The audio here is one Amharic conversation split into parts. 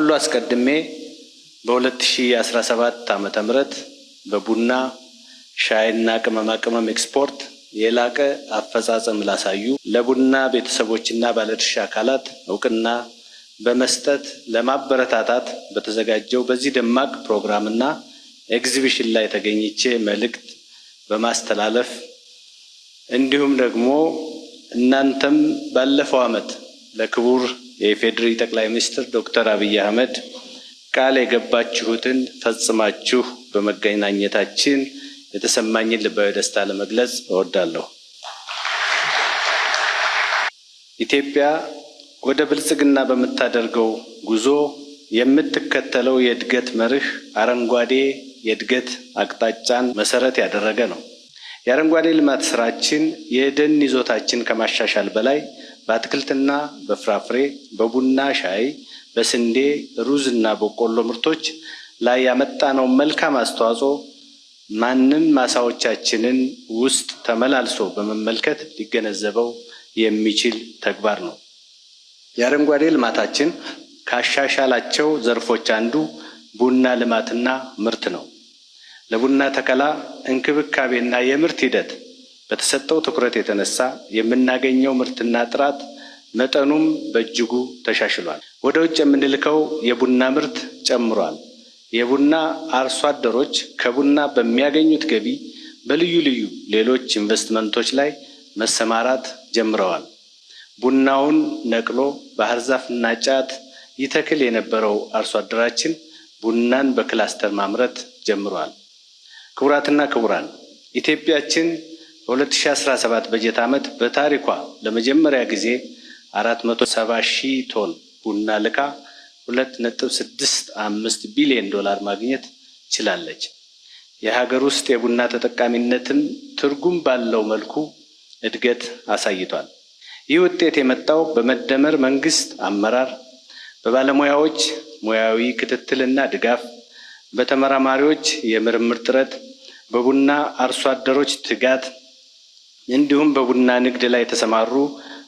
ከሁሉ አስቀድሜ በ2017 ዓመተ ምህረት በቡና ሻይና ቅመማ ቅመም ኤክስፖርት የላቀ አፈጻጸም ላሳዩ ለቡና ቤተሰቦችና ባለድርሻ አካላት እውቅና በመስጠት ለማበረታታት በተዘጋጀው በዚህ ደማቅ ፕሮግራምና ኤግዚቢሽን ላይ ተገኝቼ መልእክት በማስተላለፍ እንዲሁም ደግሞ እናንተም ባለፈው ዓመት ለክቡር የኢፌዴሪ ጠቅላይ ሚኒስትር ዶክተር አብይ አህመድ ቃል የገባችሁትን ፈጽማችሁ በመገናኘታችን የተሰማኝን ልባዊ ደስታ ለመግለጽ እወዳለሁ። ኢትዮጵያ ወደ ብልጽግና በምታደርገው ጉዞ የምትከተለው የእድገት መርህ አረንጓዴ የእድገት አቅጣጫን መሰረት ያደረገ ነው። የአረንጓዴ ልማት ስራችን የደን ይዞታችን ከማሻሻል በላይ በአትክልትና በፍራፍሬ፣ በቡና ሻይ፣ በስንዴ፣ ሩዝ እና በቆሎ ምርቶች ላይ ያመጣነው መልካም አስተዋጽኦ ማንም ማሳዎቻችንን ውስጥ ተመላልሶ በመመልከት ሊገነዘበው የሚችል ተግባር ነው። የአረንጓዴ ልማታችን ካሻሻላቸው ዘርፎች አንዱ ቡና ልማትና ምርት ነው። ለቡና ተከላ እንክብካቤና የምርት ሂደት በተሰጠው ትኩረት የተነሳ የምናገኘው ምርትና ጥራት መጠኑም በእጅጉ ተሻሽሏል። ወደ ውጭ የምንልከው የቡና ምርት ጨምሯል። የቡና አርሶ አደሮች ከቡና በሚያገኙት ገቢ በልዩ ልዩ ሌሎች ኢንቨስትመንቶች ላይ መሰማራት ጀምረዋል። ቡናውን ነቅሎ ባህር ዛፍና ጫት ይተክል የነበረው አርሶ አደራችን ቡናን በክላስተር ማምረት ጀምሯል። ክቡራትና ክቡራን፣ ኢትዮጵያችን በ2017 በጀት ዓመት በታሪኳ ለመጀመሪያ ጊዜ 470 ሺህ ቶን ቡና ልካ $2.65 ቢሊዮን ማግኘት ችላለች። የሀገር ውስጥ የቡና ተጠቃሚነትም ትርጉም ባለው መልኩ እድገት አሳይቷል። ይህ ውጤት የመጣው በመደመር መንግስት አመራር፣ በባለሙያዎች ሙያዊ ክትትልና ድጋፍ፣ በተመራማሪዎች የምርምር ጥረት፣ በቡና አርሶ አደሮች ትጋት እንዲሁም በቡና ንግድ ላይ የተሰማሩ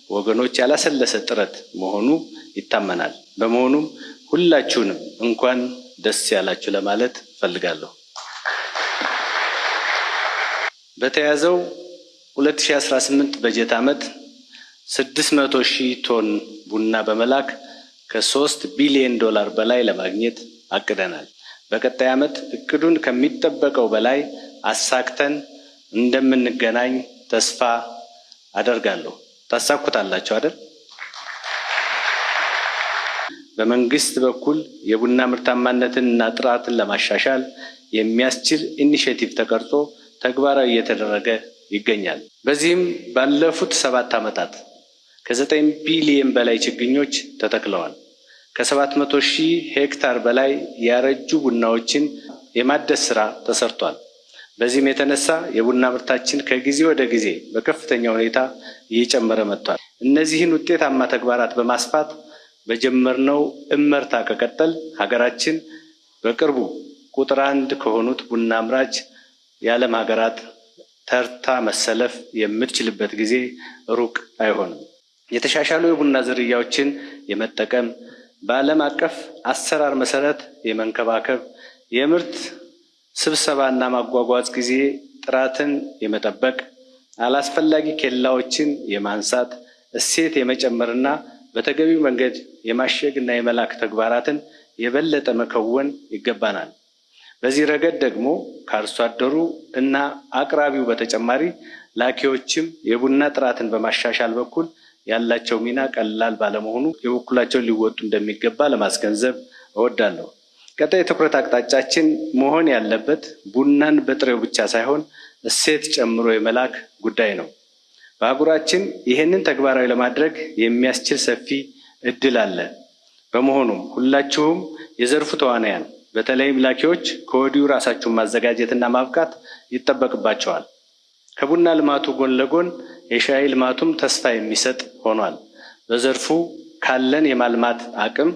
ወገኖች ያላሰለሰ ጥረት መሆኑ ይታመናል። በመሆኑም ሁላችሁንም እንኳን ደስ ያላችሁ ለማለት ፈልጋለሁ። በተያዘው 2018 በጀት ዓመት 600 ሺህ ቶን ቡና በመላክ ከ3 ቢሊዮን በላይ ለማግኘት አቅደናል። በቀጣይ ዓመት እቅዱን ከሚጠበቀው በላይ አሳክተን እንደምንገናኝ ተስፋ አደርጋለሁ። ታሳኩታላችሁ አይደል? በመንግስት በኩል የቡና ምርታማነትን እና ጥራትን ለማሻሻል የሚያስችል ኢኒሼቲቭ ተቀርጾ ተግባራዊ እየተደረገ ይገኛል። በዚህም ባለፉት 7 ዓመታት ከ9 ቢሊዮን በላይ ችግኞች ተተክለዋል። ከ700 ሺህ ሄክታር በላይ ያረጁ ቡናዎችን የማደስ ስራ ተሰርቷል። በዚህም የተነሳ የቡና ምርታችን ከጊዜ ወደ ጊዜ በከፍተኛ ሁኔታ እየጨመረ መጥቷል። እነዚህን ውጤታማ ተግባራት በማስፋት በጀመርነው እመርታ ከቀጠል ሀገራችን በቅርቡ ቁጥር 1 ከሆኑት ቡና አምራች የዓለም ሀገራት ተርታ መሰለፍ የምትችልበት ጊዜ ሩቅ አይሆንም። የተሻሻሉ የቡና ዝርያዎችን የመጠቀም በዓለም አቀፍ አሰራር መሰረት የመንከባከብ የምርት ስብሰባና ማጓጓዝ ጊዜ ጥራትን የመጠበቅ አላስፈላጊ ኬላዎችን የማንሳት እሴት የመጨመርና በተገቢው መንገድ የማሸግና የመላክ ተግባራትን የበለጠ መከወን ይገባናል። በዚህ ረገድ ደግሞ ከአርሶ አደሩ እና አቅራቢው በተጨማሪ ላኪዎችም የቡና ጥራትን በማሻሻል በኩል ያላቸው ሚና ቀላል ባለመሆኑ የበኩላቸውን ሊወጡ እንደሚገባ ለማስገንዘብ እወዳለሁ። ቀጣይ የትኩረት አቅጣጫችን መሆን ያለበት ቡናን በጥሬው ብቻ ሳይሆን እሴት ጨምሮ የመላክ ጉዳይ ነው። በአህጉራችን ይህንን ተግባራዊ ለማድረግ የሚያስችል ሰፊ እድል አለ። በመሆኑም ሁላችሁም የዘርፉ ተዋናያን በተለይም ላኪዎች ከወዲሁ ራሳችሁን ማዘጋጀትና ማብቃት ይጠበቅባቸዋል። ከቡና ልማቱ ጎን ለጎን የሻይ ልማቱም ተስፋ የሚሰጥ ሆኗል። በዘርፉ ካለን የማልማት አቅም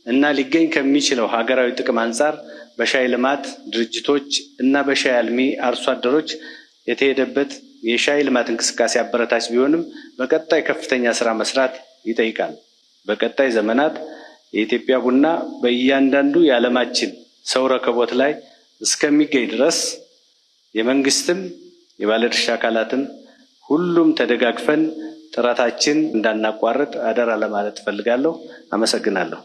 እና ሊገኝ ከሚችለው ሀገራዊ ጥቅም አንጻር በሻይ ልማት ድርጅቶች እና በሻይ አልሚ አርሶ አደሮች የተሄደበት የሻይ ልማት እንቅስቃሴ አበረታች ቢሆንም በቀጣይ ከፍተኛ ስራ መስራት ይጠይቃል። በቀጣይ ዘመናት የኢትዮጵያ ቡና በእያንዳንዱ የዓለማችን ሰው ረከቦት ላይ እስከሚገኝ ድረስ የመንግስትም የባለድርሻ አካላትም ሁሉም ተደጋግፈን ጥረታችን እንዳናቋርጥ አደራ ለማለት እፈልጋለሁ። አመሰግናለሁ።